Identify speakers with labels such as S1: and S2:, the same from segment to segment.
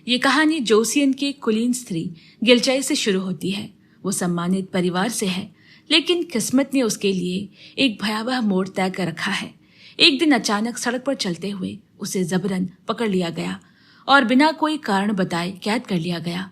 S1: ये कहानी जोसियन की कुलीन स्त्री गिलचाई से शुरू होती है। वो सम्मानित परिवार से है, लेकिन किस्मत ने उसके लिए एक भयावह मोड़ तय कर रखा है। एक दिन अचानक सड़क पर चलते हुए उसे जबरन पकड़ लिया गया और बिना कोई कारण बताए कैद कर लिया गया।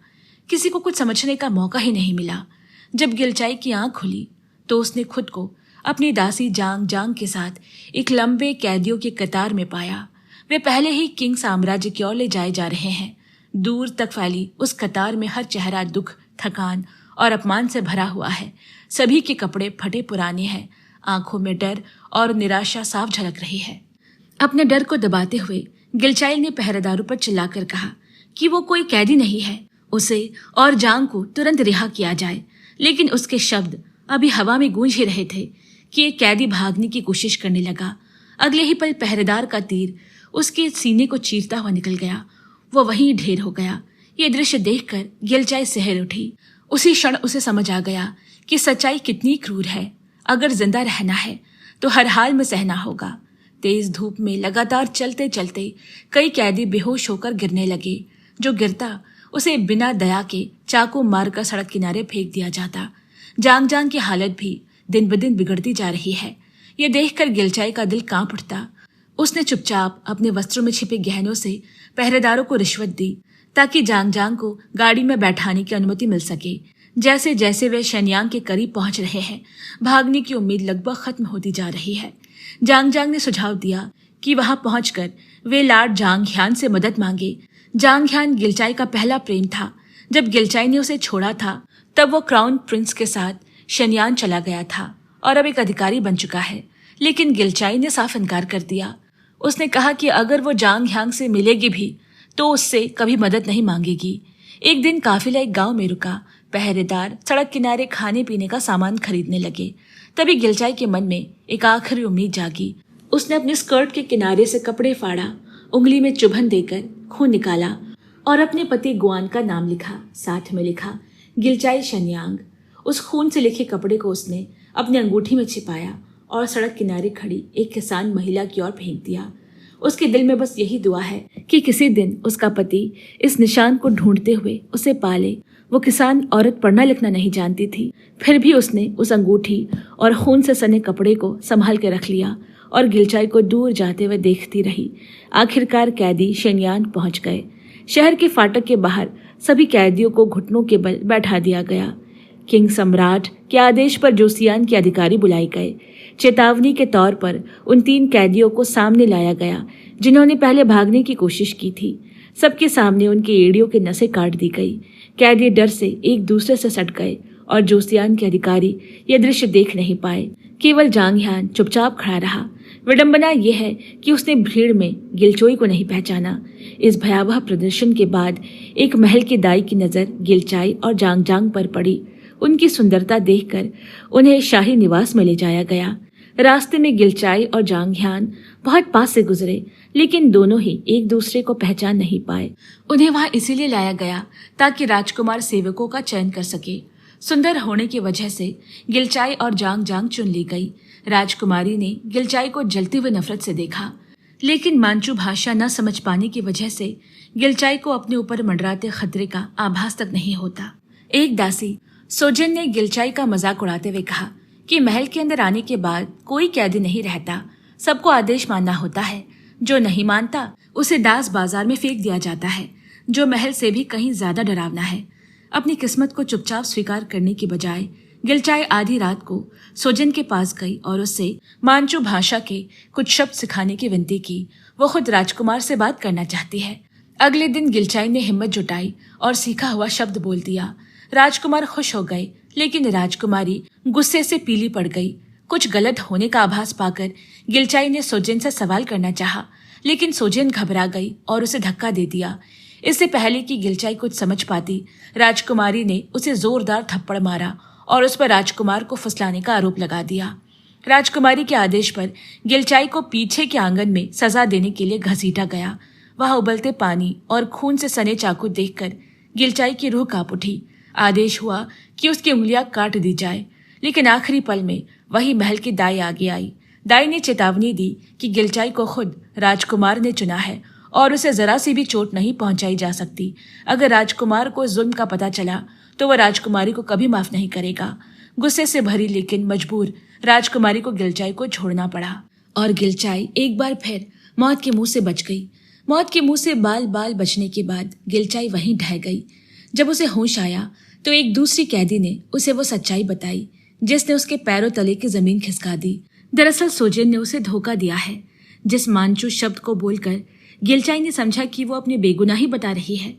S1: किसी को कुछ समझने का मौका ही नहीं मिला। जब गिलचाई की आंख खुली तो उसने खुद को अपनी दासी जांग जांग के साथ एक लंबे कैदियों की कतार में पाया। वे पहले ही किंग साम्राज्य की ओर ले जाए जा रहे हैं। दूर तक फैली उस कतार में हर चेहरा दुख, थकान और अपमान से भरा हुआ है। सभी के कपड़े फटे पुराने हैं। आंखों में डर और निराशा साफ झलक रही है। अपने डर को दबाते हुए गिलचाई ने पहरेदारों पर चिल्लाकर कहा कि वो कोई कैदी नहीं है, उसे और जांग को तुरंत रिहा किया जाए। लेकिन उसके शब्द अभी हवा में गूंज ही रहे थे कि एक कैदी भागने की कोशिश करने लगा। अगले ही पल पहरेदार का तीर उसके सीने को चीरता हुआ निकल गया। वो वहीं ढेर हो गया। ये दृश्य देखकर गिलचाई सहर उठी। उसी क्षण उसे समझ आ गया कि सच्चाई कितनी क्रूर है। अगर जिंदा रहना है तो हर हाल में सहना होगा। तेज धूप में लगातार चलते चलते कई कैदी बेहोश होकर गिरने लगे। जो गिरता उसे बिना दया के चाकू मारकर सड़क किनारे फेंक दिया जाता। जांग जांग की हालत भी दिन ब दिन बिगड़ती जा रही है। ये देखकर गिलचाई का दिल कांप उठता। उसने चुपचाप अपने वस्त्रों में छिपे गहनों से पहरेदारों को रिश्वत दी ताकि जांग जांग को गाड़ी में बैठाने की अनुमति मिल सके। जैसे जैसे वे शेनयांग के करीब पहुंच रहे हैं, भागने की उम्मीद लगभग खत्म होती जा रही है। जांग जांग ने सुझाव दिया कि वहां पहुंचकर वे लॉर्ड जांग ह्यान से मदद मांगे। जांग ह्यान गिलचाई का पहला प्रेम था। जब गिलचाई ने उसे छोड़ा था तब वो क्राउन प्रिंस के साथ शेनयान चला गया था और अब एक अधिकारी बन चुका है। लेकिन गिलचाई ने साफ इनकार कर दिया। उसने कहा कि अगर वो जांग ह्यांग से मिलेगी भी तो उससे कभी मदद नहीं मांगेगी। एक दिन काफिला एक गांव में रुका। पहरेदार सड़क किनारे खाने पीने का सामान खरीदने लगे। तभी गिलचाई के मन में एक आखिरी उम्मीद जागी। उसने अपने स्कर्ट के किनारे से कपड़े फाड़ा, उंगली में चुभन देकर खून निकाला और अपने पति गुआन का नाम लिखा। साथ में लिखा गिलचाई शेनयांग। उस खून से लिखे कपड़े को उसने अपनी अंगूठी में छिपाया और सड़क किनारे खड़ी एक किसान महिला की ओर फेंक दिया। उसके दिल में बस यही दुआ है कि किसी दिन उसका पति इस निशान को ढूंढते हुए उसे पाले। वो किसान औरत पढ़ना लिखना नहीं जानती थी, फिर भी उसने उस अंगूठी और खून से सने कपड़े को संभाल के रख लिया और गिलचाई को दूर जाते हुए देखती रही। आखिरकार कैदी शेनयान पहुंच गए। शहर के फाटक के बाहर सभी कैदियों को घुटनों के बल बैठा दिया गया। किंग सम्राट के आदेश पर जोसियान के अधिकारी बुलाए गए। चेतावनी के तौर पर उन 3 कैदियों को सामने लाया गया जिन्होंने पहले भागने की कोशिश की थी। सबके सामने उनकी एड़ियों की नसें काट दी गई। कैदी डर से एक दूसरे से सट गए और जोसियान के अधिकारी यह दृश्य देख नहीं पाए। केवल जांग ह्यान चुपचाप खड़ा रहा। विडंबना यह है कि उसने भीड़ में गिलचोई को नहीं पहचाना। इस भयावह प्रदर्शन के बाद एक महल के दाई की नजर गिलचाई और जांग जांग पर पड़ी। उनकी सुंदरता देखकर उन्हें शाही निवास में ले जाया गया। रास्ते में गिलचाई और जांग ह्यान बहुत पास से गुजरे, लेकिन दोनों ही एक दूसरे को पहचान नहीं पाए। उन्हें वहां इसीलिए लाया गया ताकि राजकुमार सेवकों का चयन कर सके। सुंदर होने की वजह से गिलचाई और जांग जांग चुन ली गई। राजकुमारी ने गिलचाई को जलते हुए नफरत से देखा, लेकिन मांचू भाषा न समझ पाने की वजह से गिलचाई को अपने ऊपर मंडराते खतरे का आभास तक नहीं होता। एक दासी सोजिन ने गिलचाई का मजाक उड़ाते हुए कहा कि महल के अंदर आने के बाद कोई कैदी नहीं रहता, सबको आदेश मानना होता है। जो नहीं मानता उसे दास बाजार में फेंक दिया जाता है, जो महल से भी कहीं ज्यादा डरावना है। अपनी किस्मत को चुपचाप स्वीकार करने की बजाय गिलचाई आधी रात को सोजिन के पास गई और उससे मांचू भाषा के कुछ शब्द सिखाने की विनती की। वो खुद राजकुमार से बात करना चाहती है। अगले दिन गिलचाई ने हिम्मत जुटाई और सीखा हुआ शब्द बोल दिया। राजकुमार खुश हो गए, लेकिन राजकुमारी गुस्से से पीली पड़ गई। कुछ गलत होने का आभास पाकर गिलचाई ने सोजिन से सवाल करना चाहा, लेकिन सोजिन घबरा गई और उसे धक्का दे दिया। इससे पहले कि गिलचाई कुछ समझ पाती, राजकुमारी ने उसे जोरदार थप्पड़ मारा और उस पर राजकुमार को फुसलाने का आरोप लगा दिया। राजकुमारी के आदेश पर गिलचाई को पीछे के आंगन में सजा देने के लिए घसीटा गया। वहां उबलते पानी और खून से सने चाकू देखकर गिलचाई की रूह कांप उठी। आदेश हुआ कि उसकी उंगलियां काट दी जाए, लेकिन आखिरी पल में वही महल की दाई आगे आई। दाई ने चेतावनी दी कि गिलचाई को खुद राजकुमार ने चुना है और उसे जरा सी भी चोट नहीं पहुंचाई जा सकती। अगर राजकुमार को जुल्म का पता चला तो वह राजकुमारी को कभी माफ नहीं करेगा। गुस्से से भरी लेकिन मजबूर राजकुमारी को गिलचाई को छोड़ना पड़ा और गिलचाई एक बार फिर मौत के मुंह से बच गई। मौत के मुंह से बाल बाल बचने के बाद गिलचाई वहीं ढह गई। जब उसे होश आया तो एक दूसरी कैदी ने उसे वो सच्चाई बताई जिसने उसके पैरों तले की जमीन खिसका दी। दरअसल सोजेन ने उसे धोखा दिया है। जिस मानचू शब्द को बोलकर गिलचाई ने समझा कि वो अपनी बेगुनाही बता रही है,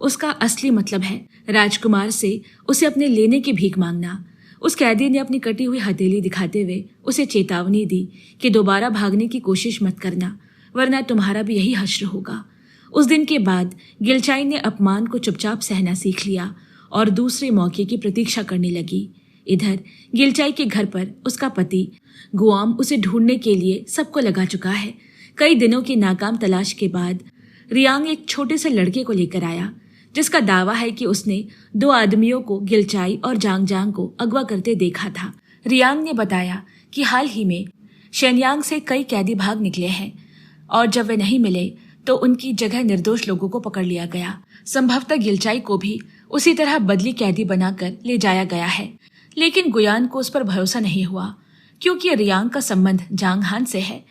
S1: उसका असली मतलब है राजकुमार से उसे अपने लेने की भीख मांगना। उस कैदी ने अपनी कटी हुई हथेली दिखाते हुए उसे चेतावनी दी कि दोबारा भागने की कोशिश मत करना, वरना तुम्हारा भी यही हश्र होगा। उस दिन के बाद गिलचाई ने अपमान को चुपचाप सहना सीख लिया और दूसरे मौके की प्रतीक्षा करने लगी। इधर गिलचाई के घर पर उसका पति गुआम उसे ढूंढने के लिए सबको लगा चुका है। कई दिनों की नाकाम तलाश के बाद रियांग एक छोटे से लड़के को लेकर आया जिसका दावा है कि उसने 2 आदमियों को गिलचाई और जांग जांग को अगवा करते देखा था। रियांग ने बताया कि हाल ही में शेनयांग से कई कैदी भाग निकले हैं और जब वे नहीं मिले तो उनकी जगह निर्दोष लोगों को पकड़ लिया गया। संभवतः गिलचाई को भी उसी तरह बदली कैदी बनाकर ले जाया गया है, लेकिन गुयान को उस पर भरोसा नहीं हुआ क्योंकि रियांग का संबंध जांग हान से है।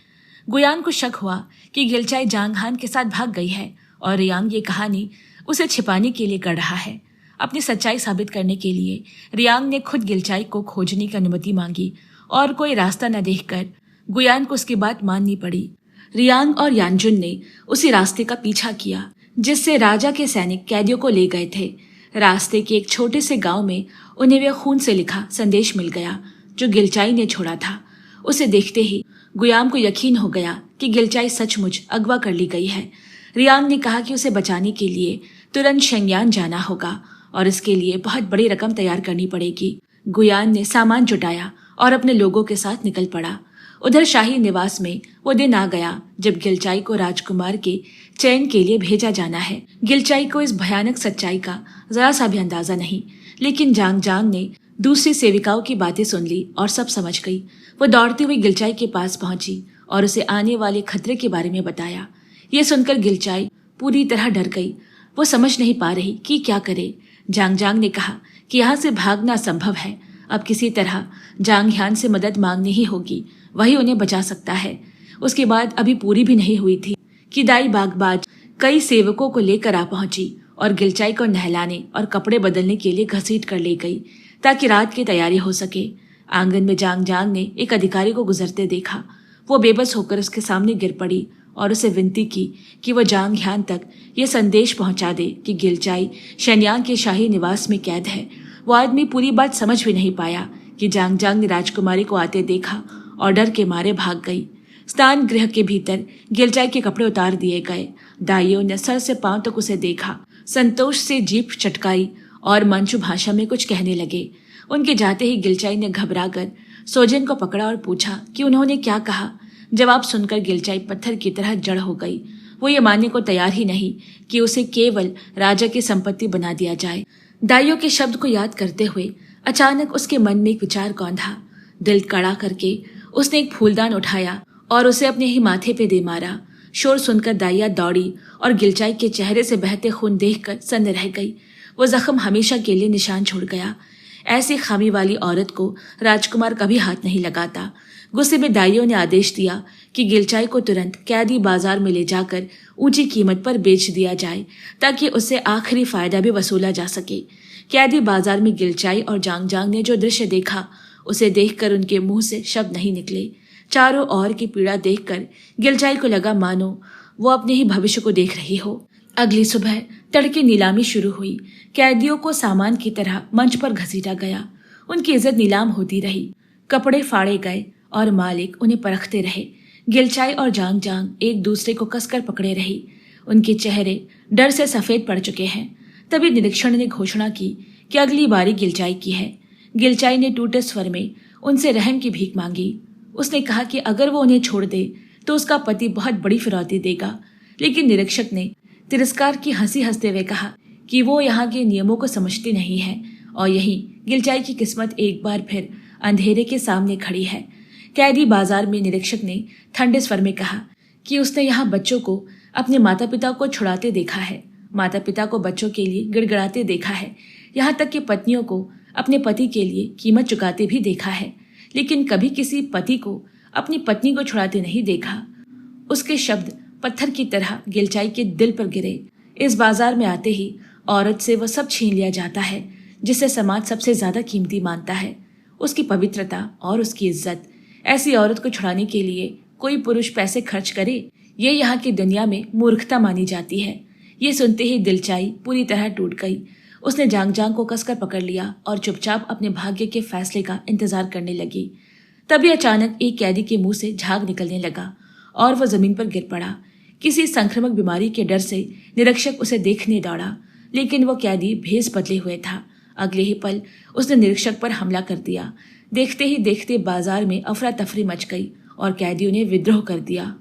S1: गुयान को शक हुआ कि गिलचाई जांग हान के साथ भाग गई है और रियांग ये कहानी उसे छिपाने के लिए कर रहा है। अपनी सच्चाई साबित करने के लिए रियांग ने खुद गिलचाई को खोजने की अनुमति मांगी और कोई रास्ता न देखकर गुयान को उसकी बात माननी पड़ी। रियांग और यानजुन ने उसी रास्ते का पीछा किया जिससे राजा के सैनिक कैदियों को ले गए थे। रास्ते के एक छोटे से गांव में उन्हें वे खून से लिखा संदेश मिल गया जो गिलचाई ने छोड़ा था। उसे देखते ही गुयाम को यकीन हो गया कि गिलचाई सचमुच अगवा कर ली गई है। रियांग ने कहा कि उसे बचाने के लिए तुरंत शेंगयान जाना होगा और इसके लिए बहुत बड़ी रकम तैयार करनी पड़ेगी। गुयान ने सामान जुटाया और अपने लोगों के साथ निकल पड़ा। उधर शाही निवास में वो दिन आ गया जब गिलचाई को राजकुमार के चयन के लिए भेजा जाना है। गिलचाई को इस भयानक सच्चाई का जरा सा भी अंदाजा नहीं, लेकिन जांग जांग ने दूसरी सेविकाओं की बातें सुन ली और सब समझ गई। वो दौड़ती हुई गिलचाई के पास पहुंची और उसे आने वाले खतरे के बारे में बताया। ये सुनकर गिलचाई पूरी तरह डर गई। वो समझ नहीं पा रही कि क्या करे। जांग जांग ने कहा कि यहाँ से भागना असंभव है। अब किसी तरह जांग ह्यान से मदद मांगनी ही होगी, वही उन्हें बचा सकता है। उसके बाद अभी पूरी भी नहीं हुई थी कि दाई बागबाज कई सेवकों को लेकर आ पहुंची और गिलचाई को नहलाने और कपड़े बदलने के लिए घसीट कर ले गई ताकि रात की तैयारी हो सके। आंगन में जांग जांग ने एक अधिकारी को गुजरते देखा। वो बेबस होकर उसके सामने गिर पड़ी और उसे विनती की कि वह जांग ह्यान तक ये संदेश पहुंचा दे कि गिलचाई शेनयांग के शाही निवास में कैद है। वो आदमी पूरी बात समझ भी नहीं पाया कि जांग जांग ने राजकुमारी को आते देखा और डर के मारे भाग गई। स्नान गृह के भीतर गिलचाई के कपड़े उतार दिए गए। दाइयों ने सर से पांव तक उसे देखा, संतोष से जीभ चटकाई और मंचू भाषा में कुछ कहने लगे। उनके जाते ही गिलचाई ने घबराकर सोजेन को पकड़ा और पूछा कि उन्होंने क्या कहा। जवाब सुनकर गिलचाई पत्थर की तरह जड़ हो गई। वो ये मानने को तैयार ही नहीं कि उसे केवल राजा की संपत्ति बना दिया जाए। दाइयों के शब्द को याद करते हुए अचानक उसके मन में एक विचार कौंधा। दिल कड़ा करके उसने एक फूलदान उठाया और उसे अपने ही माथे पे दे मारा। शोर सुनकर दाइया दौड़ी और गिलचाई के चेहरे से बहते खून देखकर सन्न रह गई। वो जख्म हमेशा के लिए निशान छोड़ गया। ऐसी खामी वाली औरत को राजकुमार कभी हाथ नहीं लगाता। गुस्से में दाइयों ने आदेश दिया कि गिलचाई को तुरंत कैदी बाजार में ले जाकर ऊंची कीमत पर बेच दिया जाए ताकि उससे आखिरी फायदा भी वसूला जा सके। कैदी बाजार में गिलचाई और जांग जांग ने जो दृश्य देखा उसे देखकर उनके मुंह से शब्द नहीं निकले। चारों ओर की पीड़ा देखकर गिलचाई को लगा मानो वो अपने ही भविष्य को देख रही हो। अगली सुबह तड़के नीलामी शुरू हुई। कैदियों को सामान की तरह मंच पर घसीटा गया। उनकी इज्जत नीलाम होती रही। कपड़े फाड़े गए और मालिक उन्हें परखते रहे। गिलचाई और जांग जांग एक दूसरे को कसकर पकड़े रही। उनके चेहरे डर से सफेद पड़ चुके हैं। तभी निरीक्षण ने घोषणा की कि अगली बारी गिलचाई की है। गिलचाई ने टूटे स्वर में उनसे रहम की भीख मांगी। उसने कहा कि अगर वो उन्हें छोड़ दे तो उसका पति बहुत बड़ी फिरौती देगा। लेकिन निरीक्षक ने तिरस्कार की हंसी हंसते हुए कहा कि वो यहाँ के नियमों को समझती नहीं है और यही गिलचाई की किस्मत एक बार फिर अंधेरे के सामने खड़ी है। कैदी बाजार में निरीक्षक ने ठंडे स्वर में कहा कि उसने यहाँ बच्चों को अपने माता पिता को छुड़ाते देखा है, माता पिता को बच्चों के लिए गिड़गिड़ाते देखा है, यहाँ तक कि पत्नियों को अपने पति के लिए कीमत चुकाते भी देखा है, लेकिन कभी किसी पति को अपनी पत्नी को छुड़ाते नहीं देखा। उसके शब्द पत्थर की तरह गिलचाई के दिल पर गिरे। इस बाजार में आते ही औरत से वह सब छीन लिया जाता है जिसे समाज सबसे ज्यादा कीमती मानता है, उसकी पवित्रता और उसकी इज्जत। ऐसी औरत को छुड़ाने के लिए कोई पुरुष पैसे खर्च करे, ये यहाँ की दुनिया में मूर्खता मानी जाती है। ये सुनते ही दिलचाई पूरी तरह टूट गई। उसने जांग जांग को कसकर पकड़ लिया और चुपचाप अपने भाग्य के फैसले का इंतजार करने लगी। तभी अचानक एक कैदी के मुंह से झाग निकलने लगा और वह जमीन पर गिर पड़ा। किसी संक्रामक बीमारी के डर से निरीक्षक उसे देखने दौड़ा, लेकिन वह कैदी भेष बदले हुए था। अगले ही पल उसने निरीक्षक पर हमला कर दिया। देखते ही देखते बाजार में अफरा तफरी मच गई और कैदियों ने विद्रोह कर दिया।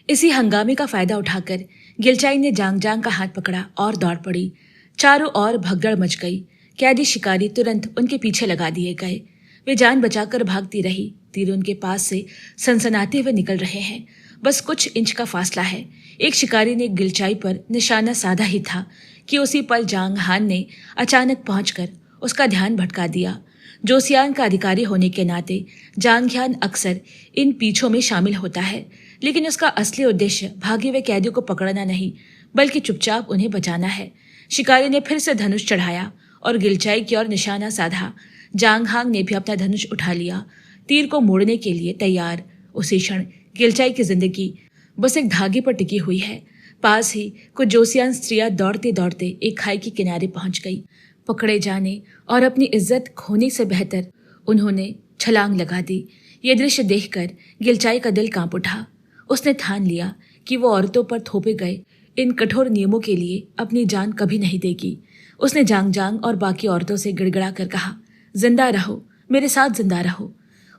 S1: इसी हंगामे का फायदा उठाकर गिलचाई ने जांग जांग का हाथ पकड़ा और दौड़ पड़ी। चारों ओर भगदड़ मच गई। कैदी शिकारी तुरंत उनके पीछे लगा दिए गए। वे जान बचाकर भागती रही। तीर उनके पास से सनसनाते हुए निकल रहे हैं। बस कुछ इंच का फासला है। एक शिकारी ने गिलचाई पर निशाना साधा ही था कि उसी पल जांग हान ने अचानक पहुंचकर उसका ध्यान भटका दिया। जोसियान का अधिकारी होने के नाते जांग हान अक्सर इन पीछों में शामिल होता है, लेकिन उसका असली उद्देश्य भागे हुए कैदियों को पकड़ना नहीं, बल्कि चुपचाप उन्हें बचाना है। शिकारी ने फिर से धनुष चढ़ाया और गिलचाई की ओर निशाना साधा। जांग हांग ने भी अपना धनुष उठा लिया, तीर को मोड़ने के लिए तैयार। उसी क्षण गिलचाई की जिंदगी बस एक धागे पर टिकी हुई है। पास ही कुछ जोसियान स्त्रियां दौड़ते दौड़ते एक खाई के किनारे पहुंच गई। पकड़े जाने और अपनी इज्जत खोने से बेहतर उन्होंने छलांग लगा दी। ये दृश्य देखकर गिलचाई का दिल कांप उठा। उसने ठान लिया कि वो औरतों पर थोपे गए इन कठोर नियमों के लिए अपनी जान कभी नहीं देगी। उसने जांग जांग और बाकी औरतों से गिड़गिड़ा कर कहा, जिंदा रहो, मेरे साथ जिंदा रहो।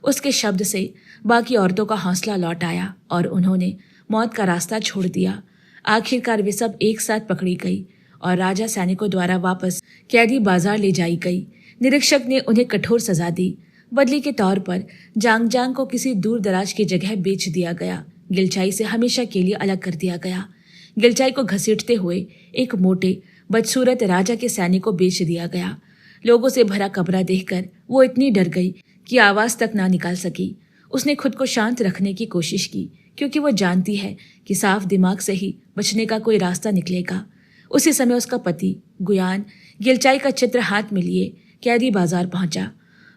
S1: उसके शब्द से बाकी औरतों का हौसला लौट आया और उन्होंने मौत का रास्ता छोड़ दिया। आखिरकार वे सब एक साथ पकड़ी गई और राजा सैनिकों द्वारा वापस कैदी बाजार ले जाई गई। निरीक्षक ने उन्हें कठोर सजा दी। बदले के तौर पर जांग जांग को किसी दूर दराज की जगह बेच दिया गया। गिलचाई से हमेशा के लिए अलग कर दिया गया। गिलचाई को घसीटते हुए एक मोटे बदसूरत राजा के सैनिक को बेच दिया गया। लोगों से भरा कमरा देखकर वो इतनी डर गई कि आवाज तक ना निकाल सकी। उसने खुद को शांत रखने की कोशिश की, क्योंकि वो जानती है कि साफ दिमाग से ही बचने का कोई रास्ता निकलेगा। उसी समय उसका पति गुयान गिलचाई का चित्र हाथ में लिए कैदी बाजार पहुंचा।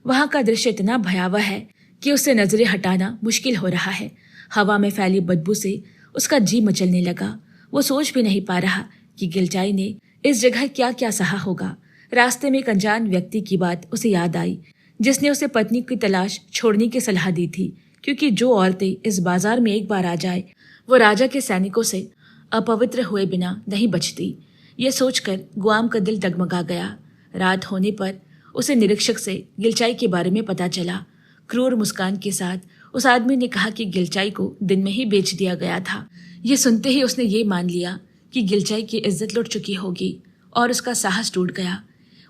S1: वहां का दृश्य इतना भयावह है कि उससे नजरें हटाना मुश्किल हो रहा है। हवा में फैली बदबू से उसका जी मचलने लगा। वो सोच भी नहीं पा रहा कि गिलचाई ने इस जगह क्या क्या सहा होगा। रास्ते में एक अनजान व्यक्ति की बात उसे याद आई, जिसने उसे पत्नी की तलाश छोड़ने की सलाह दी थी, क्योंकि जो औरतें इस बाजार में एक बार आ जाए वो राजा के सैनिकों से अपवित्र हुए बिना नहीं बचती। ये सोचकर गुआम का दिल डगमगा गया। रात होने पर उसे निरीक्षक से गिलचाई के बारे में पता चला। क्रूर मुस्कान के साथ उस आदमी ने कहा कि गिलचाई को दिन में ही बेच दिया गया था। ये सुनते ही उसने ये मान लिया कि गिलचाई की इज्जत लुट चुकी होगी और उसका साहस टूट गया।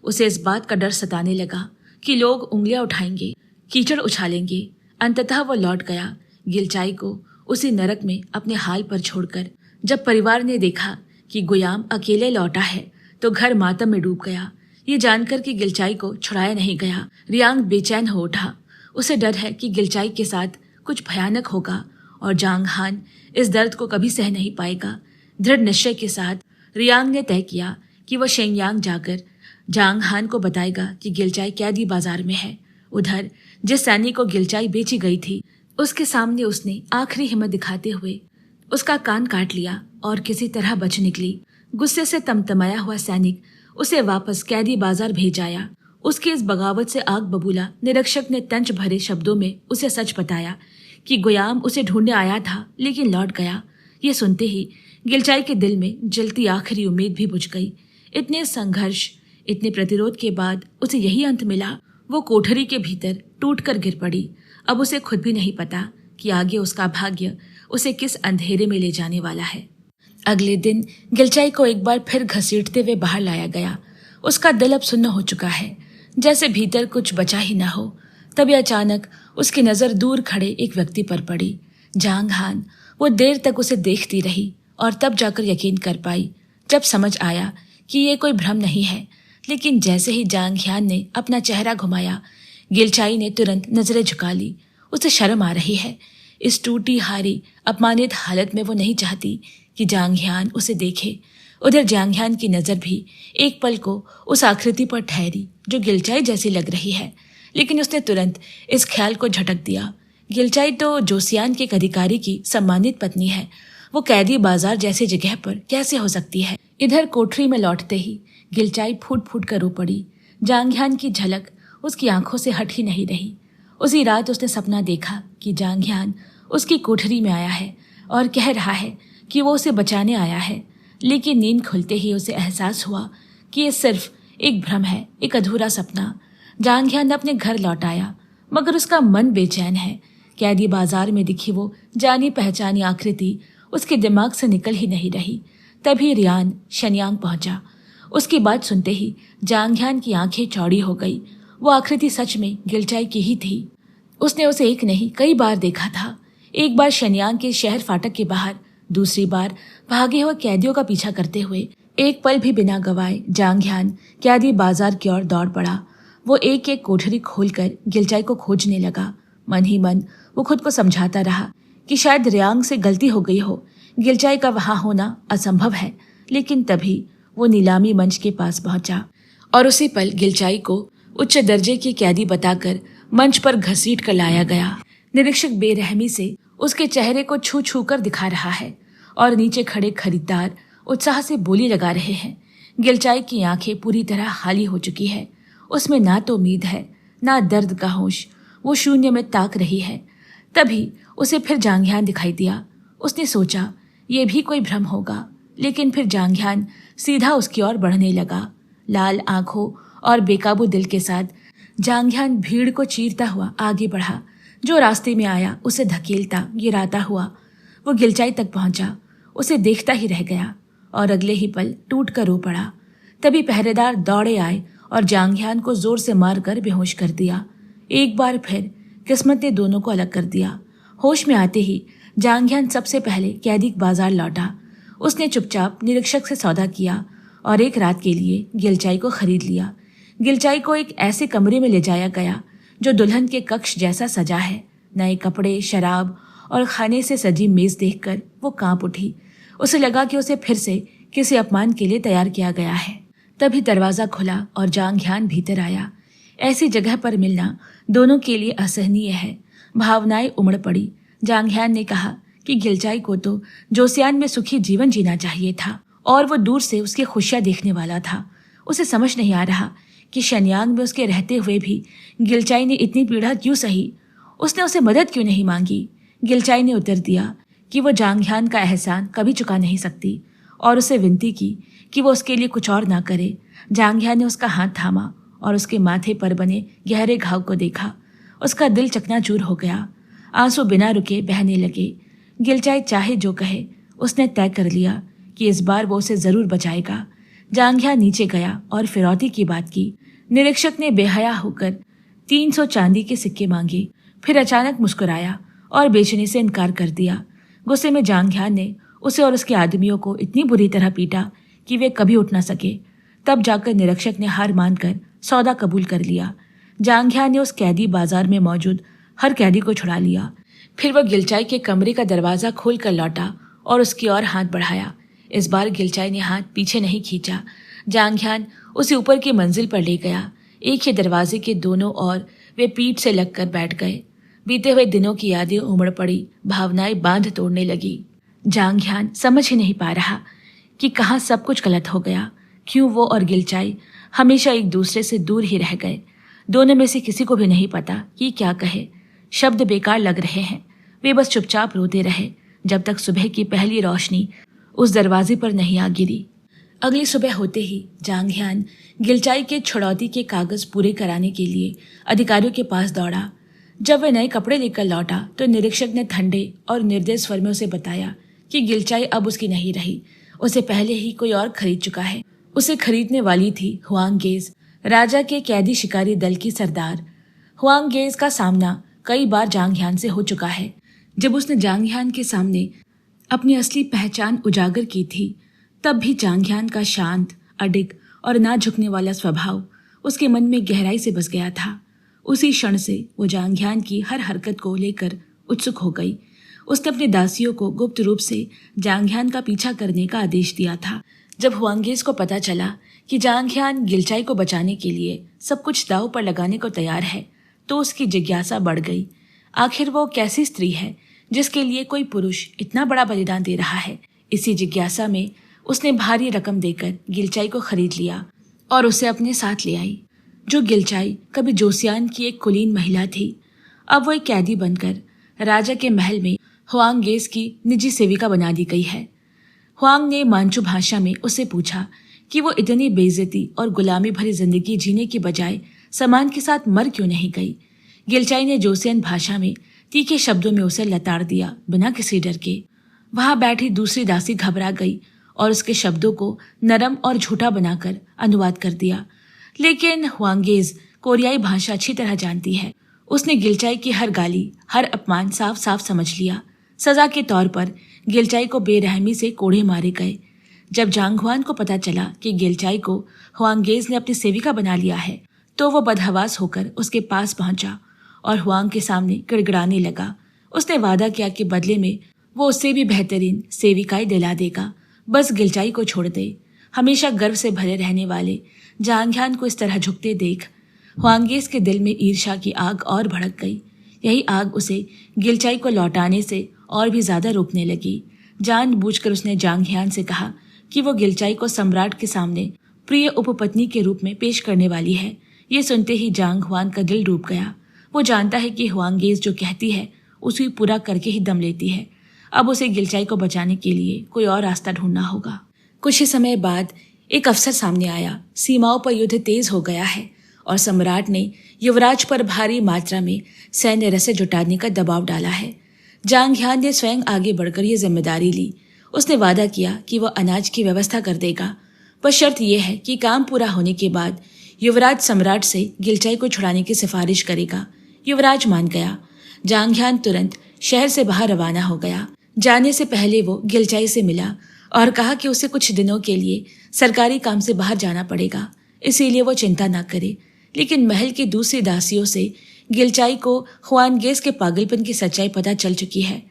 S1: उसे इस बात का डर सताने लगा कि लोग उंगलियां उठाएंगे, कीचड़ उछालेंगे। अंततः वो लौट गया, गिलचाई को उसी नरक में अपने हाल पर छोड़कर। जब परिवार ने देखा कि गुयाम अकेले लौटा है तो घर मातम में डूब गया। ये जानकर कि गिलचाई को छुड़ाया नहीं गया, रियांग बेचैन हो उठा। उसे डर है कि गिलचाई के साथ कुछ भयानक होगा और जांग हान इस दर्द को कभी सह नहीं पाएगा। दृढ़ निश्चय के साथ रियांग ने तय किया कि वह शेंगयांग जाकर जांग हान को बताएगा कि गिलचाई कैदी बाजार में है। उधर जिस सैनिक को गिलचाई बेची गई थी, उसके सामने उसने आखिरी हिम्मत दिखाते हुए उसका कान काट लिया और किसी तरह बच निकली। गुस्से से तमतमाया हुआ सैनिक उसे वापस कैदी बाजार भेज आया। उसकी इस बगावत से आग बबूला निरीक्षक ने तंज भरे शब्दों में उसे सच बताया कि गुयाम उसे ढूंढने आया था लेकिन लौट गया। ये सुनते ही गिलचाई के दिल में जलती आखिरी उम्मीद भी बुझ गई। इतने संघर्ष, इतने प्रतिरोध के बाद उसे यही अंत मिला। वो कोठरी के भीतर टूटकर गिर पड़ी। अब उसे खुद भी नहीं पता कि आगे उसका भाग्य उसे किस अंधेरे में ले जाने वाला है। अगले दिन गिलचाई को एक बार फिर घसीटते हुए बाहर लाया गया। उसका दिल अब सुन्न हो चुका है, जैसे भीतर कुछ बचा ही न हो। तभी अचानक उसकी नजर दूर खड़े एक व्यक्ति पर पड़ी, जांग हान। वो देर तक उसे देखती रही। और तब जाकर यकीन कर पाई जब समझ आया कि ये कोई भ्रम नहीं है। लेकिन जैसे ही जांग ह्यान ने अपना चेहरा घुमाया, गिलचाई ने तुरंत नजरें झुका ली। उसे शर्म आ रही है। इस टूटी हारी अपमानित हालत में वो नहीं चाहती कि जांग ह्यान उसे देखे। उधर जांग ह्यान की नजर भी एक पल को उस आकृति पर ठहरी जो गिलचाई जैसी लग रही है, लेकिन उसने तुरंत इस ख्याल को झटक दिया। गिलचाई तो जोसियान के एक अधिकारी की सम्मानित पत्नी है, वो कैदी बाजार जैसी जगह पर कैसे हो सकती है। इधर कोठरी में लौटते ही गिलचाई फूट फूट कर रो पड़ी। जांग ह्यान की झलक उसकी आंखों से हट ही नहीं रही। उसी रात उसने सपना देखा कि जांग ह्यान उसकी कोठरी में आया है और कह रहा है कि वो उसे बचाने आया है। लेकिन नींद खुलते ही उसे एहसास हुआ कि ये सिर्फ एक भ्रम है, एक अधूरा सपना। जांग ह्यान अपने घर लौट आया, मगर उसका मन बेचैन है। कैदी बाजार में दिखी वो जानी पहचानी आकृति उसके दिमाग से निकल ही नहीं रही। तभी रियान शनियांग पहुंचा। उसकी बात सुनते ही जांग ह्यान की आंखें चौड़ी हो गई। वो आकृति सच में गिलचाई की ही थी। उसने उसे एक नहीं कई बार देखा था। एक बार शनियांग के शहर फाटक के बाहर, दूसरी बार भागे हुए कैदियों का पीछा करते हुए। एक पल भी बिना गवाए जांग ह्यान कैदी बाजार की ओर दौड़ पड़ा। वो एक एक कोठरी खोलकर गिलचाई को खोजने लगा। मन ही मन वो खुद को समझाता रहा कि शायद रियांग से गलती हो गई हो, गिलचाई का वहां होना असंभव है। लेकिन तभी वो नीलामी मंच के पास पहुंचा और उसी पल गिलचाई को उच्च दर्जे की कैदी बताकर मंच पर घसीट कर लाया गया। निरीक्षक बेरहमी से उसके चेहरे को छू छू कर दिखा रहा है और नीचे खड़े खरीदार उत्साह से बोली लगा रहे हैं। गिलचाई की आंखें पूरी तरह खाली हो चुकी है। उसमें ना तो उम्मीद है, ना दर्द का होश। वो शून्य में ताक रही है। तभी उसे फिर जांग ह्यान दिखाई दिया। उसने सोचा ये भी कोई भ्रम होगा, लेकिन फिर जांग ह्यान सीधा उसकी ओर बढ़ने लगा। लाल आंखों और बेकाबू दिल के साथ जांग ह्यान भीड़ को चीरता हुआ आगे बढ़ा। जो रास्ते में आया उसे धकेलता गिराता हुआ वो गिलचाई तक पहुंचा। उसे देखता ही रह गया और अगले ही पल टूट कर रो पड़ा। तभी पहरेदार दौड़े आए और जांग ह्यान को जोर से मारकर बेहोश कर दिया। एक बार फिर किस्मत ने दोनों को अलग कर दिया। होश में आते ही जांग ह्यान सबसे पहले कैदी बाजार लौटा। उसने चुपचाप निरीक्षक से सौदा किया और एक रात के लिए गिलचाई को खरीद लिया। गिलचाई को एक ऐसे कमरे में ले जाया गया जो दुल्हन के कक्ष जैसा सजा है। नए कपड़े, शराब और खाने से सजी मेज देखकर वो कांप उठी। उसे लगा कि उसे फिर से किसी अपमान के लिए तैयार किया गया है। तभी दरवाजा खुला और जांग ह्यान भीतर आया। ऐसी जगह पर मिलना दोनों के लिए असहनीय है। भावनाएं उमड़ पड़ी। जांग ह्यान ने कहा कि गिलचाई को तो जोसियान में सुखी जीवन जीना चाहिए था और वो दूर से उसकी खुशियां देखने वाला था। उसे समझ नहीं आ रहा कि शनियांग में उसके रहते हुए भी गिलचाई ने इतनी पीड़ा क्यों सही। उसने उसे मदद क्यों नहीं मांगी। गिलचाई ने उत्तर दिया कि वो जांग ह्यान का एहसान कभी चुका नहीं सकती और उसे विनती की कि वो उसके लिए कुछ और ना करे। जांग ह्यान ने उसका हाथ थामा और उसके माथे पर बने गहरे घाव को देखा। उसका दिल चकनाचूर हो गया। आंसू बिना रुके बहने लगे। गिलचाई चाहे जो कहे, उसने तय कर लिया कि इस बार वो उसे जरूर बचाएगा। जांग ह्यान नीचे गया और फिरौती की बात की। निरीक्षक ने बेहया होकर 300 चांदी के सिक्के मांगे, फिर अचानक मुस्कुराया और बेचने से इनकार कर दिया। गुस्से में जांग ह्यान ने उसे और उसके आदमियों को इतनी बुरी तरह पीटा कि वे कभी उठ ना सके। तब जाकर निरीक्षक ने हार मानकर सौदा कबूल कर लिया। जांग ह्यान ने उस कैदी बाजार में मौजूद हर कैदी को छुड़ा लिया। फिर वह गिलचाई के कमरे का दरवाजा खोल कर लौटा और उसकी ओर हाथ बढ़ाया। इस बार गिलचाई ने हाथ पीछे नहीं खींचा। जांग ह्यान उसे ऊपर की मंजिल पर ले गया। एक ही दरवाजे के दोनों ओर वे पीठ से लगकर बैठ गए। बीते हुए दिनों की यादें उमड़ पड़ी, भावनाएं बांध तोड़ने लगी। जांग ह्यान समझ ही नहीं पा रहा कि कहाँ सब कुछ गलत हो गया। क्यों वो और गिलचाई हमेशा एक दूसरे से दूर ही रह गए। दोनों में से किसी को भी नहीं पता कि क्या कहे। शब्द बेकार लग रहे हैं। वे बस चुपचाप रोते रहे जब तक सुबह की पहली रोशनी उस दरवाजे पर नहीं आ गिरी। अगली सुबह होते ही जांग ह्यान गिलचाई के छुड़ौती के कागज पूरे कराने के लिए अधिकारियों के पास दौड़ा। जब वह नए कपड़े लेकर लौटा तो निरीक्षक ने ठंडे और निर्दय स्वर में उसे बताया कि गिलचाई अब उसकी नहीं रही। उसे पहले ही कोई और खरीद चुका है। उसे खरीदने वाली थी हुआंग गेज, राजा के कैदी शिकारी दल की सरदार। हुआंग गेज का सामना कई बार जांग ह्यान से हो चुका है। जब उसने जांग ह्यान के सामने अपनी असली पहचान उजागर की थी, तब भी जांघियान का शांत, अडिग और ना झुकने वाला स्वभाव उसके मन में गहराई से बस गया था। उसी क्षण से वो जांघियान की हर हरकत को लेकर उत्सुक हो गई। उसने अपने दासियों को गुप्त रूप से जांघियान का पीछा करने का आदेश दिया था। जब हुआंगेस को पता चला कि जांघियान गिलचाई को बचाने के लिए सब कुछ दांव पर लगाने को तैयार है, तो उसकी जिज्ञासा बढ़ गई। आखिर वो कैसी स्त्री है जिसके लिए कोई पुरुष इतना बड़ा बलिदान दे रहा है। इसी जिज्ञासा में उसने भारी रकम देकर गिलचाई को खरीद लिया और उसे अपने साथ ले आई। जो गिलचाई कभी जोसियान की एक कुलीन महिला थी, अब वो एक कैदी बनकर राजा के महल में हुआंगेस की निजी सेविका बना दी गई है। हुआंग ने मांचू भाषा में उससे पूछा कि वो इतनी बेइज्जती और गुलामी भरी जिंदगी जीने की बजाय सम्मान के साथ मर क्यों नहीं गई। गिलचाई ने जोसियन भाषा में तीखे शब्दों में उसे लताड़ दिया, बिना किसी डर के। वहां बैठी दूसरी दासी घबरा गई और उसके शब्दों को नरम और झूठा बनाकर अनुवाद कर दिया। लेकिन हुआंगेस कोरियाई भाषा अच्छी तरह जानती है। उसने गिलचाई की हर गाली, हर अपमान साफ साफ समझ लिया। सजा के तौर पर गिलचाई को बेरहमी से कोड़े मारे गए। जब जांगहुआन को पता चला कि गिलचाई को हुआंगेस ने अपनी सेविका बना लिया है, तो वो बदहवास होकर उसके पास पहुंचा और हुआंग के सामने गिड़गिड़ाने लगा। उसने वादा किया कि बदले में वो उससे भी बेहतरीन सेविकाएं दिला देगा, बस गिलचाई को छोड़ दे। हमेशा गर्व से भरे रहने वाले जांघियान को इस तरह झुकते देख हुआंगेस के दिल में ईर्ष्या की आग और भड़क गई। यही आग उसे गिलचाई को लौटाने से और भी ज्यादा रोकने लगी। जानबूझकर उसने जांघियान से कहा कि वो गिलचाई को सम्राट के सामने प्रिय उपपत्नी के रूप में पेश करने वाली है। ये सुनते ही जांगहुआन का दिल डूब गया। वो जानता है कि हुआंगेस जो कहती है उसे पूरा करके ही दम लेती है। अब उसे गिलचाई को बचाने के लिए कोई और रास्ता ढूंढना होगा। कुछ ही समय बाद एक अफसर सामने आया। सीमाओं पर युद्ध तेज हो गया है और सम्राट ने युवराज पर भारी मात्रा में सैन्य रसद जुटाने का दबाव डाला है। जांघियान ने स्वयं आगे बढ़कर ये जिम्मेदारी ली। उसने वादा किया कि वह अनाज की व्यवस्था कर देगा, पर शर्त यह है कि काम पूरा होने के बाद युवराज सम्राट से गिलचाई को छुड़ाने की सिफारिश करेगा। युवराज मान गया। जांघियान तुरंत शहर से बाहर रवाना हो गया। जाने से पहले वो गिलचाई से मिला और कहा कि उसे कुछ दिनों के लिए सरकारी काम से बाहर जाना पड़ेगा, इसीलिए वो चिंता न करे। लेकिन महल की दूसरी दासियों से गिलचाई को हुआंगेस के पागलपन की सच्चाई पता चल चुकी है।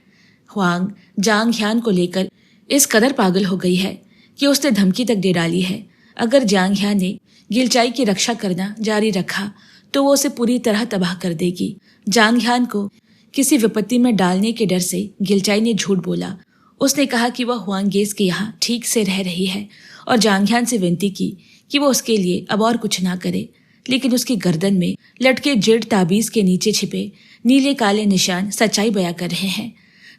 S1: हुआंग जांघियान को लेकर इस कदर पागल हो गई है कि उसने धमकी तक दे डाली है। अगर जांघियान ने गिलचाई की रक्षा करना जारी रखा तो वो उसे पूरी तरह तबाह कर देगी। जांघियान को किसी विपत्ति में डालने के डर से गिलचाई ने झूठ बोला। उसने कहा कि वह हुआंगेस के यहाँ ठीक से रह रही है और जांघियान से विनती की कि वो उसके लिए अब और कुछ ना करे। लेकिन उसकी गर्दन में लटके जेड ताबीज के नीचे छिपे नीले काले निशान सच्चाई बयां कर रहे हैं।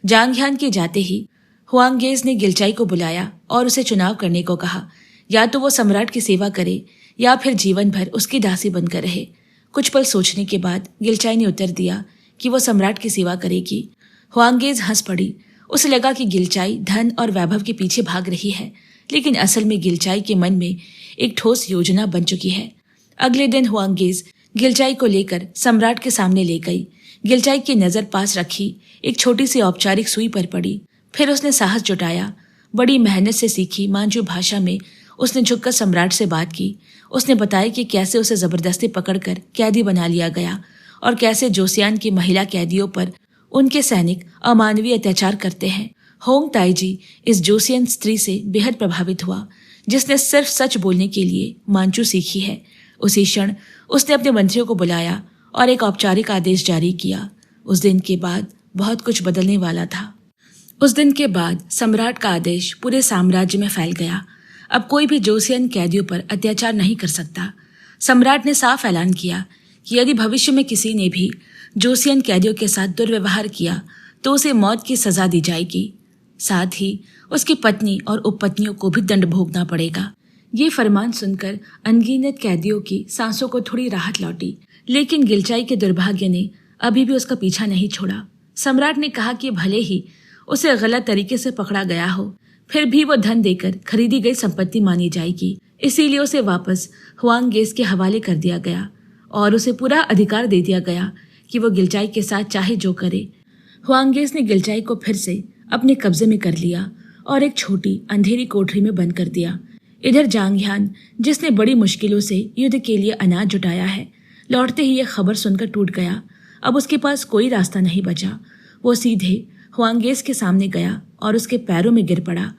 S1: जांघियान के जाते ही हुआंगेस ने गिलचाई को बुलाया और उसे चुनाव करने को कहा। या तो वो सम्राट की सेवा करे या फिर जीवन भर उसकी दासी बनकर रहे। कुछ पल सोचने के बाद गिलचाई ने उत्तर दिया कि वो सम्राट की सेवा करेगी। हुआंगेस हंस पड़ी। उसे लगा कि गिलचाई धन और वैभव के पीछे भाग रही है, लेकिन असल में गिलचाई के मन में एक ठोस योजना बन चुकी है। अगले दिन हुआंगेस गिलचाई को लेकर सम्राट के सामने ले गई। गिलचाई की नजर पास रखी एक छोटी सी औपचारिक सुई पर पड़ी। फिर उसने साहस जुटाया। बड़ी मेहनत से सीखी मांझू भाषा में उसने झुककर सम्राट से बात की। उसने बताया कि कैसे उसे जबरदस्ती पकड़कर कैदी बना लिया गया और कैसे जोसियान की महिला कैदियों पर उनके सैनिक अमानवीय अत्याचार करते हैं। होंग ताइजी इस जोसियन स्त्री से बेहद प्रभावित हुआ, जिसने सिर्फ सच बोलने के लिए मांचू सीखी है। उसी क्षण उसने अपने मंत्रियों को बुलाया और एक औपचारिक आदेश जारी किया। उस दिन के बाद बहुत कुछ बदलने वाला था। उस दिन के बाद सम्राट का आदेश पूरे साम्राज्य में फैल गया। अब कोई भी जोसियन कैदियों पर अत्याचार नहीं कर सकता। सम्राट ने साफ ऐलान किया कि यदि भविष्य में किसी ने भी जोसियन कैदियों के साथ दुर्व्यवहार किया तो उसे मौत की सजा दी जाएगी। साथ ही उसकी पत्नी और उपपत्नियों को भी दंड भोगना पड़ेगा। ये फरमान सुनकर अनगिनत कैदियों की सांसों को थोड़ी राहत लौटी, लेकिन गिलचाई के दुर्भाग्य ने अभी भी उसका पीछा नहीं छोड़ा। सम्राट ने कहा कि भले ही उसे गलत तरीके से पकड़ा गया हो, फिर भी वो धन देकर खरीदी गई संपत्ति मानी जाएगी। इसीलिए उसे वापस हुआंगेस के हवाले कर दिया गया और उसे पूरा अधिकार दे दिया गया कि वो गिलचाई के साथ चाहे जो करे। हुआंगेस ने गिलचाई को फिर से अपने कब्जे में कर लिया और एक छोटी अंधेरी कोठरी में बंद कर दिया। इधर जांगह्यान, जिसने बड़ी मुश्किलों से युद्ध के लिए अनाज जुटाया है, लौटते ही यह खबर सुनकर टूट गया। अब उसके पास कोई रास्ता नहीं बचा। वो सीधे हुआंगेस के सामने गया और उसके पैरों में गिर पड़ा।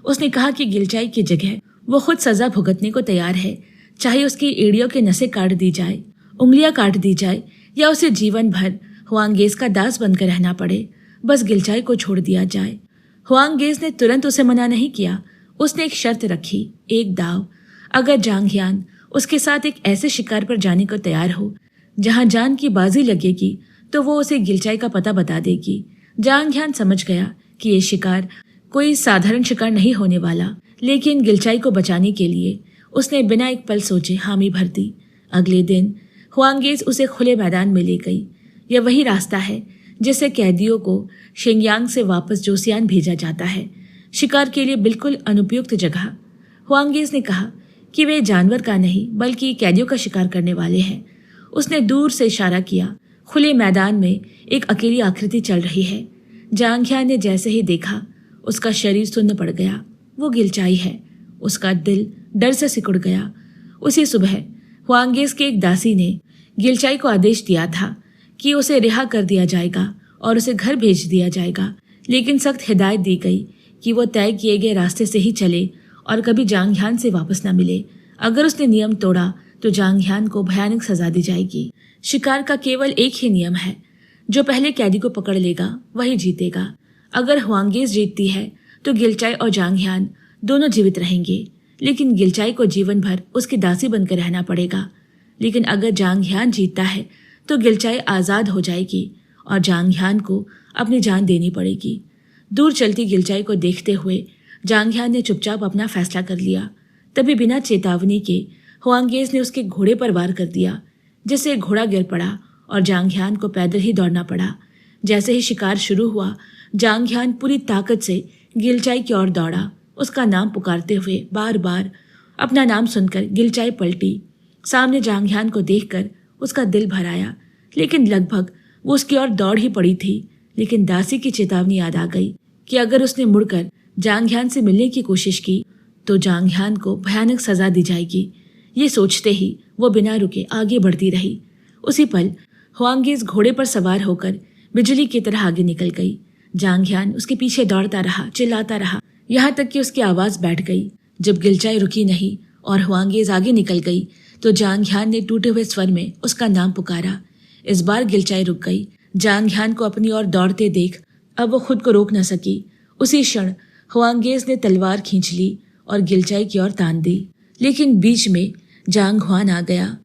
S1: उसने कहा कि गिलचाई की जगह वो खुद सजा भुगतने को तैयार है, चाहे उसकी एड़ियों के नसें काट दी जाए, उंगलियां काट दी जाए या उसे जीवन भर हुआंगेस का दास बनकर रहना पड़े, बस गिलचाई को छोड़ दिया जाए। हुआंगेस ने तुरंत उसे मना नहीं किया। उसने एक शर्त रखी, एक दाव। अगर जांगह्यान उसके साथ एक ऐसे शिकार पर जाने को तैयार हो जहां जान की बाजी लगेगी, तो वो उसे गिलचाई का पता बता देगी। जांगह्यान समझ गया कि ये शिकार कोई साधारण शिकार नहीं होने वाला, लेकिन गिलचाई को बचाने के लिए उसने बिना एक पल सोचे हामी भर दी। अगले दिन हुआंगेस उसे खुले मैदान में ले गई। यह वही रास्ता है जिससे कैदियों को शेंगयांग से वापस जोसियान भेजा जाता है, शिकार के लिए बिल्कुल अनुपयुक्त जगह। हुआंगेस ने कहा कि वे जानवर का नहीं बल्कि कैदियों का शिकार करने वाले हैं। उसने दूर से इशारा किया। खुले मैदान में एक अकेली आकृति चल रही है। जांगह्यान ने जैसे ही देखा, उसका शरीर सुन्न पड़ गया। वो गिलचाई है। उसका दिल डर से सिकुड़ गया। उसी सुबह हुआंगेस के एक दासी ने गिलचाई को आदेश दिया था कि उसे रिहा कर दिया जाएगा और उसे घर भेज दिया जाएगा, लेकिन सख्त हिदायत दी गई कि वो तय किए गए रास्ते से ही चले और कभी जांगह्यान से वापस न मिले। अगर उसने नियम तोड़ा तो जांगह्यान को भयानक सजा दी जाएगी। शिकार का केवल एक ही नियम है, जो पहले कैदी को पकड़ लेगा वही जीतेगा। अगर हुआंगेस जीतती है तो गिलचाई और जांगह्यान दोनों जीवित रहेंगे, लेकिन गिलचाई को जीवन भर उसकी दासी बनकर रहना पड़ेगा। लेकिन अगर जांगह्यान जीतता है तो गिलचाई आज़ाद हो जाएगी और जांगह्यान को अपनी जान देनी पड़ेगी। दूर चलती गिलचाई को देखते हुए जांगह्यान ने चुपचाप अपना फैसला कर लिया। तभी बिना चेतावनी के हुआंगेस ने उसके घोड़े पर वार कर दिया, जिससे घोड़ा गिर पड़ा और जांगह्यान को पैदल ही दौड़ना पड़ा। जैसे ही शिकार शुरू हुआ, जांगह्यान पूरी ताकत से गिलचाई की ओर दौड़ा, उसका नाम पुकारते हुए। बार बार अपना नाम सुनकर गिलचाई पलटी। सामने जांगह्यान को देखकर उसका दिल भर आया, लेकिन लगभग वो उसकी ओर दौड़ ही पड़ी थी। लेकिन दासी की चेतावनी याद आ गई कि अगर उसने मुड़कर जांगह्यान से मिलने की कोशिश की तो जांगह्यान को भयानक सजा दी जाएगी। ये सोचते ही वो बिना रुके आगे बढ़ती रही। उसी पल हुआंगेस घोड़े पर सवार होकर बिजली की तरह आगे निकल गई। जांगह्यान उसके पीछे दौड़ता रहा, चिल्लाता रहा, यहाँ तक कि उसकी आवाज बैठ गई। जब गिलचाई रुकी नहीं और हुआंगेस आगे निकल गई तो जांगह्यान ने टूटे हुए स्वर में उसका नाम पुकारा। इस बार गिलचाई रुक गई। जांगह्यान को अपनी ओर दौड़ते देख अब वो खुद को रोक न सकी। उसी क्षण हुआंगेस ने तलवार खींच ली और गिलचाई की ओर तान दी, लेकिन बीच में जांगह्यान आ गया।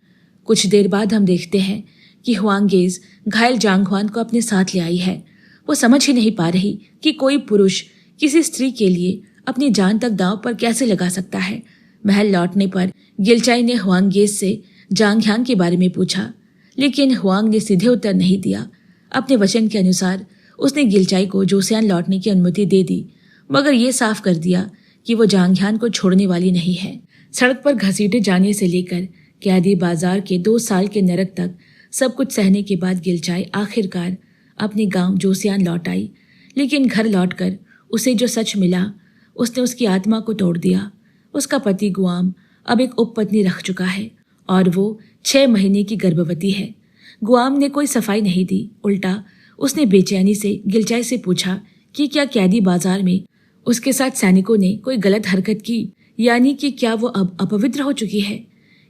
S1: कुछ देर बाद हम देखते हैं कि हुआंगेस घायल जांगह्यान को अपने साथ ले आई है। वो समझ ही नहीं पा रही कि कोई पुरुष किसी स्त्री के लिए अपनी जान तक दांव पर कैसे लगा सकता है। महल लौटने पर गिलचाई ने हुआंगेस से जांगह्यान के बारे में पूछा, लेकिन हुआंग ने सीधे उत्तर नहीं दिया। अपने वचन के अनुसार उसने गिलचाई को जोसियान लौटने की अनुमति दे दी, मगर ये साफ कर दिया कि वो जांगह्यान को छोड़ने वाली नहीं है। सड़क पर घसीटे जाने से लेकर कैदी बाजार के 2 साल के नरक तक सब कुछ सहने के बाद गिलचाई आखिरकार अपने गांव जोसियान लौट आई। लेकिन घर लौटकर उसे जो सच मिला उसने उसकी आत्मा को तोड़ दिया। उसका पति गुआम अब एक उपपत्नी रख चुका है और वो 6 महीने की गर्भवती है। गुआम ने कोई सफाई नहीं दी, उल्टा उसने बेचैनी से गिलचाई से पूछा कि क्या कैदी बाजार में उसके साथ सैनिकों ने कोई गलत हरकत की, यानी कि क्या वो अब अपवित्र हो चुकी है।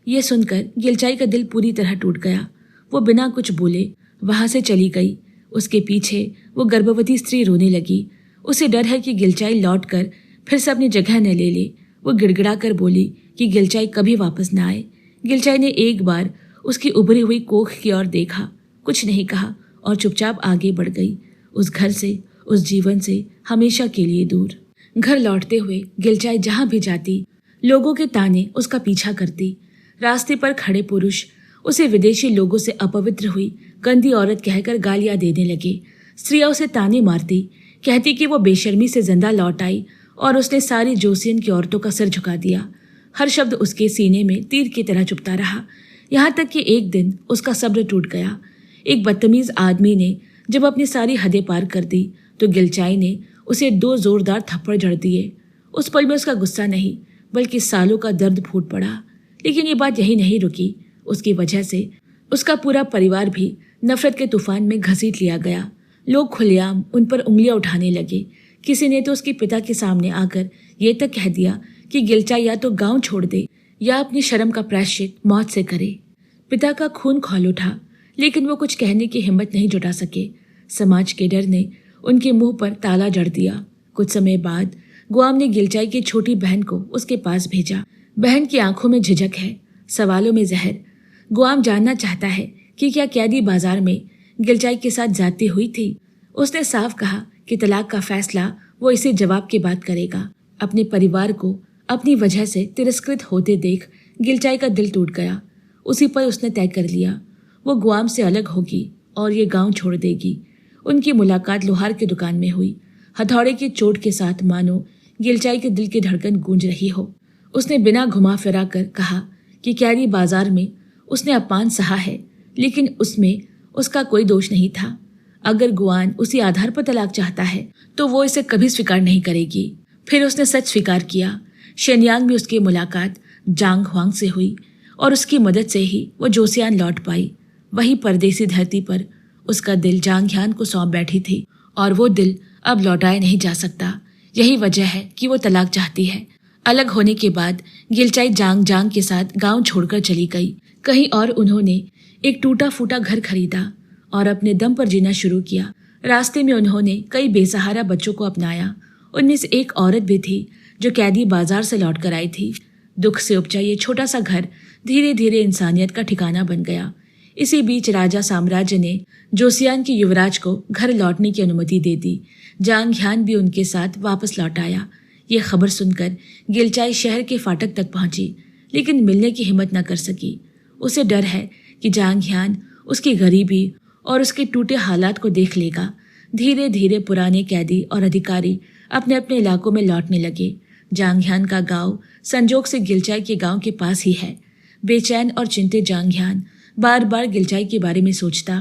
S1: ये सुनकर गिलचाई का दिल पूरी तरह टूट गया। वो बिना कुछ बोले वहां से चली गई। उसके पीछे वो गर्भवती स्त्री रोने लगी। उसे डर है कि गिलचाई लौटकर फिर से अपनी जगह न ले ले। वो गिड़गिड़ा कर बोली कि गिलचाई कभी वापस न आए। गिलचाई ने एक बार उसकी उभरी हुई कोख की ओर देखा, कुछ नहीं कहा और चुपचाप आगे बढ़ गई, उस घर से, उस जीवन से हमेशा के लिए दूर। घर लौटते हुए गिलचाई जहां भी जाती लोगों के ताने उसका पीछा करती। रास्ते पर खड़े पुरुष उसे विदेशी लोगों से अपवित्र हुई गंदी औरत कहकर गालियां देने लगे। स्त्रियां उसे ताने मारती, कहती कि वो बेशर्मी से जिंदा लौट आई और उसने सारी जोसियन की औरतों का सिर झुका दिया। हर शब्द उसके सीने में तीर की तरह चुभता रहा, यहाँ तक कि एक दिन उसका सब्र टूट गया। एक बदतमीज आदमी ने जब अपनी सारी हदें पार कर दी तो गिलचाई ने उसे 2 जोरदार थप्पड़ जड़ दिए। उस पल में उसका गुस्सा नहीं बल्कि सालों का दर्द फूट पड़ा। लेकिन ये बात यही नहीं रुकी। उसकी वजह से उसका पूरा परिवार भी नफरत के तूफान में घसीट लिया गया। लोग खुलेआम उन पर उंगलियां उठाने लगे। किसी ने तो उसके पिता के सामने आकर ये तक कह दिया कि गिलचाई या तो गांव छोड़ दे या अपनी शर्म का प्रायश्चित मौत से करे। पिता का खून खौल उठा, लेकिन वो कुछ कहने की हिम्मत नहीं जुटा सके। समाज के डर ने उनके मुंह पर ताला जड़ दिया। कुछ समय बाद गुआम ने गिलचाई की छोटी बहन को उसके पास भेजा। बहन की आंखों में झिझक है, सवालों में जहर। गुआम जानना चाहता है कि क्या कैदी बाजार में गिलचाई के साथ जाती हुई थी। उसने साफ कहा कि तलाक का फैसला वो इसे जवाब के बाद करेगा। अपने परिवार को अपनी वजह से तिरस्कृत होते देख गिलचाई का दिल टूट गया। उसी पर उसने तय कर लिया वो गुआम से अलग होगी और ये गांव छोड़ देगी। उनकी मुलाकात लोहार की दुकान में हुई। हथौड़े की चोट के साथ मानो गिलचाई के दिल की धड़कन गूंज रही हो। उसने बिना घुमा फिरा कर कहा कि कैदी बाजार में उसने अपमान सहा है, लेकिन उसमें उसका कोई दोष नहीं था। अगर गुआन उसी आधार पर तलाक चाहता है तो वो इसे कभी स्वीकार नहीं करेगी। फिर उसने सच स्वीकार किया। शेनयांग में उसकी मुलाकात जांग हुआंग से हुई और उसकी मदद से ही वो जोसियान लौट पाई। वही परदेसी धरती पर उसका दिल जांग ह्यान को सौंप बैठी थी और वो दिल अब लौटाया नहीं जा सकता। यही वजह है कि वो तलाक चाहती है। अलग होने के बाद गिलचाई जांग जांग के साथ गांव छोड़कर चली गई। कहीं और उन्होंने एक टूटा फूटा घर खरीदा और अपने दम पर जीना शुरू किया। रास्ते में उन्होंने कई बेसहारा बच्चों को अपनाया। उनमें से एक औरत भी थी जो कैदी बाजार से लौट कर आई थी। दुख से उपजा ये छोटा सा घर धीरे धीरे इंसानियत का ठिकाना बन गया। इसी बीच राजा साम्राज्य ने जोसियान के युवराज को घर लौटने की अनुमति दे दी। जांग ह्यान भी उनके साथ वापस लौट आया। ये खबर सुनकर गिलचाई शहर के फाटक तक पहुंची, लेकिन मिलने की हिम्मत न कर सकी। उसे डर है कि जांग ह्यान उसकी गरीबी और उसके टूटे हालात को देख लेगा। धीरे धीरे पुराने कैदी और अधिकारी अपने अपने इलाकों में लौटने लगे। जांग ह्यान का गांव संजोग से गिलचाई के गांव के पास ही है। बेचैन और चिंतित जांग ह्यान बार बार गिलचाई के बारे में सोचता,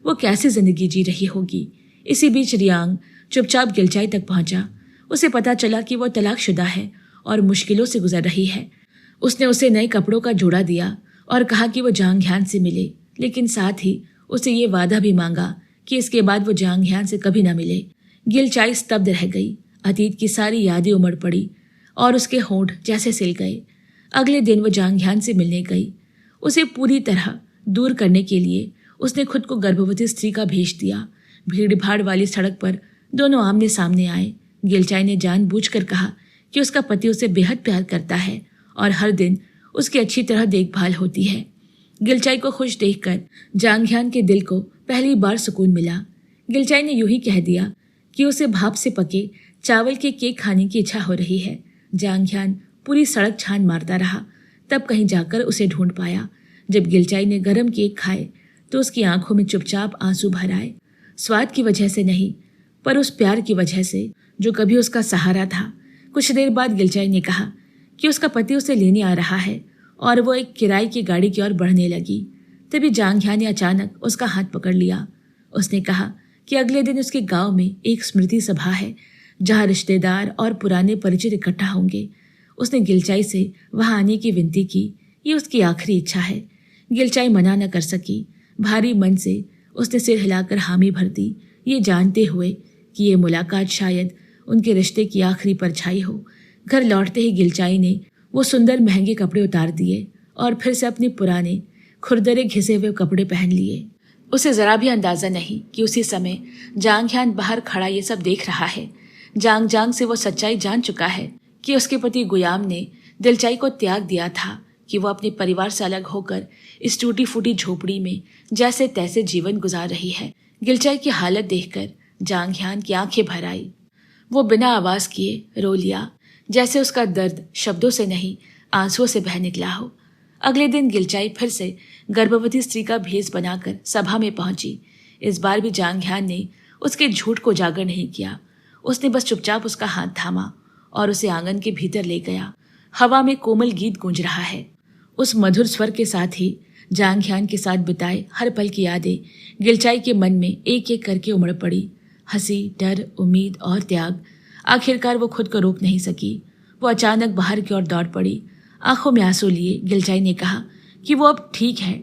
S1: वो कैसी जिंदगी जी रही होगी। इसी बीच रियांग चुपचाप गिलचाई तक पहुंचा। उसे पता चला कि वो तलाकशुदा है और मुश्किलों से गुजर रही है। उसने उसे नए कपड़ों का जोड़ा दिया और कहा कि वो जांग ह्यान से मिले, लेकिन साथ ही उसे ये वादा भी मांगा कि इसके बाद वो जांग ह्यान से कभी न मिले। गिलचाई स्तब्ध रह गई। अतीत की सारी यादें उमड़ पड़ी और उसके होंठ जैसे सिल गए। अगले दिन वो जांग ह्यान से मिलने गई। उसे पूरी तरह दूर करने के लिए उसने खुद को गर्भवती स्त्री का भेष दिया। भीड़ भाड़ वाली सड़क पर दोनों आमने सामने आए। गिलचाई ने जानबूझकर कहा कि उसका पति उसे बेहद प्यार करता है और हर दिन उसकी अच्छी तरह देखभाल होती है। गिलचाई को खुश देखकर जांग ह्यान के दिल को पहली बार सुकून मिला। गिलचाई ने यूं ही कह दिया कि उसे भाप से पके चावल के केक खाने की इच्छा हो रही है। जांग ह्यान पूरी सड़क छान मारता रहा, तब कहीं जाकर उसे ढूंढ पाया। जब गिलचाई ने गरम केक खाए तो उसकी आंखों में चुपचाप आंसू भर आए। स्वाद की वजह से नहीं, पर उस प्यार की वजह से जो कभी उसका सहारा था। कुछ देर बाद गिलचाई ने कहा कि उसका पति उसे लेने आ रहा है और वो एक किराए की गाड़ी की ओर बढ़ने लगी। तभी जांग ह्यान ने अचानक उसका हाथ पकड़ लिया। उसने कहा कि अगले दिन उसके गांव में एक स्मृति सभा है जहां रिश्तेदार और पुराने परिचित इकट्ठा होंगे। उसने गिलचाई से वहां आने की विनती की। ये उसकी आखिरी इच्छा है। गिलचाई मना न कर सकी। भारी मन से उसने सिर हिलाकर हामी भर दी, ये जानते हुए कि ये मुलाकात शायद उनके रिश्ते की आखिरी परछाई हो। घर लौटते ही गिलचाई ने वो सुंदर महंगे कपड़े उतार दिए और फिर से अपने पुराने खुरदरे घिसे हुए कपड़े पहन लिए। उसे जरा भी अंदाजा नहीं कि उसी समय जांग ह्यान बाहर खड़ा ये सब देख रहा है। जांग जांग से वो सच्चाई जान चुका है कि उसके पति गुयाम ने दिलचाई को त्याग दिया था, कि वो अपने परिवार से अलग होकर इस टूटी फूटी झोपड़ी में जैसे तैसे जीवन गुजार रही है। गिलचाई की हालत देखकर जांग ह्यान की आंखें भर आई। वो बिना आवाज किए रो लिया, जैसे उसका दर्द शब्दों से नहीं आंसुओं से बह निकला हो। अगले दिन गिलचाई फिर से गर्भवती स्त्री का भेष बनाकर सभा में पहुंची। इस बार भी जांग ह्यान ने उसके झूठ को उजागर नहीं किया। उसने बस चुपचाप उसका हाथ थामा और उसे आंगन के भीतर ले गया। हवा में कोमल गीत गूंज रहा है। उस मधुर स्वर के साथ ही जांग ह्यान के साथ बिताए हर पल की यादें गिलचाई के मन में एक एक करके उमड़ पड़ी। हंसी, डर, उम्मीद और त्याग आखिरकार वो खुद को रोक नहीं सकी। वो अचानक बाहर की ओर दौड़ पड़ी। आंखों में आंसू लिए गिलचाई ने कहा कि वो अब ठीक है,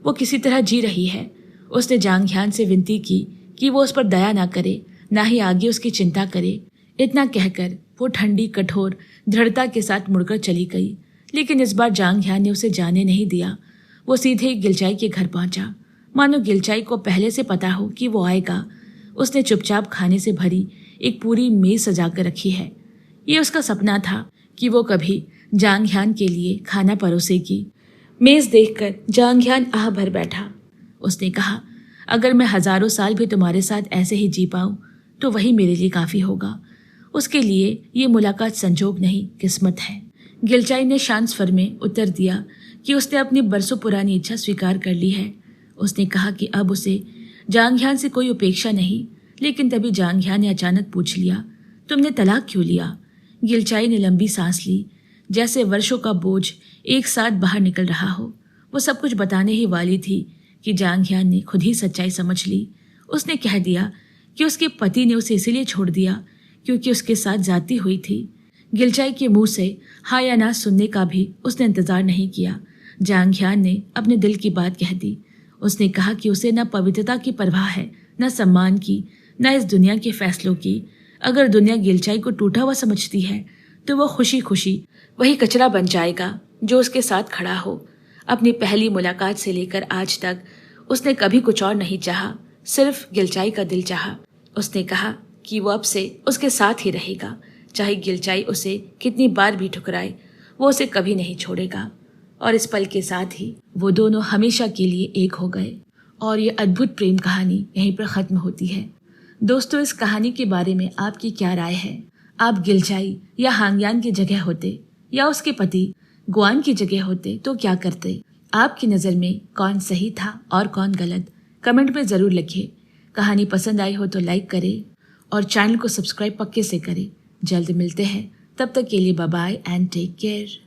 S1: वो किसी तरह जी रही है। उसने जांगह्यान से विनती की कि वो उस पर दया ना करे, ना ही आगे उसकी चिंता करे। इतना कहकर वो ठंडी कठोर दृढ़ता के साथ मुड़कर चली गई। लेकिन इस बार जांगह्यान ने उसे जाने नहीं दिया। वो सीधे गिलचाई के घर पहुंचा, मानो गिलचाई को पहले से पता हो कि वो आएगा। उसने चुपचाप खाने से भरी एक पूरी मेज सजा कर रखी है। ये उसका सपना था कि वो कभी जांगह्यान के लिए खाना परोसेगी। मेज देखकर जांगह्यान आह भर बैठा। उसने कहा, अगर मैं हजारों साल भी तुम्हारे साथ ऐसे ही जी पाऊं तो वही मेरे लिए काफ़ी होगा। उसके लिए ये मुलाकात संजोग नहीं, किस्मत है। गिलचाई ने शांत स्वर में उत्तर दिया कि उसने अपनी बरसों पुरानी इच्छा स्वीकार कर ली है। उसने कहा कि अब उसे जांगह्यान से कोई उपेक्षा नहीं। लेकिन तभी जांगह्यान ने अचानक पूछ लिया, तुमने तलाक क्यों लिया? गिलचाई ने लंबी सांस ली, जैसे वर्षों का बोझ एक साथ बाहर निकल रहा हो। वो सब कुछ बताने ही वाली थी कि जांगह्यान ने खुद ही सच्चाई समझ ली। उसने कह दिया कि उसके पति ने उसे इसीलिए छोड़ दिया क्योंकि उसके साथ जाती हुई थी। गिलचाई के मुंह से हाँ या ना सुनने का भी उसने इंतजार नहीं किया। जांगह्यान ने अपने दिल की बात कह दी। उसने कहा कि उसे न पवित्रता की परवाह है, न सम्मान की, न इस दुनिया के फैसलों की। अगर दुनिया गिलचाई को टूटा हुआ समझती है तो वो खुशी खुशी वही कचरा बन जाएगा जो उसके साथ खड़ा हो। अपनी पहली मुलाकात से लेकर आज तक उसने कभी कुछ और नहीं चाहा, सिर्फ गिलचाई का दिल चाहा। उसने कहा कि वो अब से उसके साथ ही रहेगा, चाहे गिलचाई उसे कितनी बार भी ठुकराए, वो उसे कभी नहीं छोड़ेगा। और इस पल के साथ ही वो दोनों हमेशा के लिए एक हो गए। और ये अद्भुत प्रेम कहानी यहीं पर ख़त्म होती है। दोस्तों, इस कहानी के बारे में आपकी क्या राय है? आप गिलचाई या हांगयान की जगह होते या उसके पति गुआन की जगह होते तो क्या करते? आपकी नज़र में कौन सही था और कौन गलत? कमेंट में ज़रूर लिखिए। कहानी पसंद आई हो तो लाइक करें और चैनल को सब्सक्राइब पक्के से करें। जल्द मिलते हैं, तब तक के लिए bye bye and take care.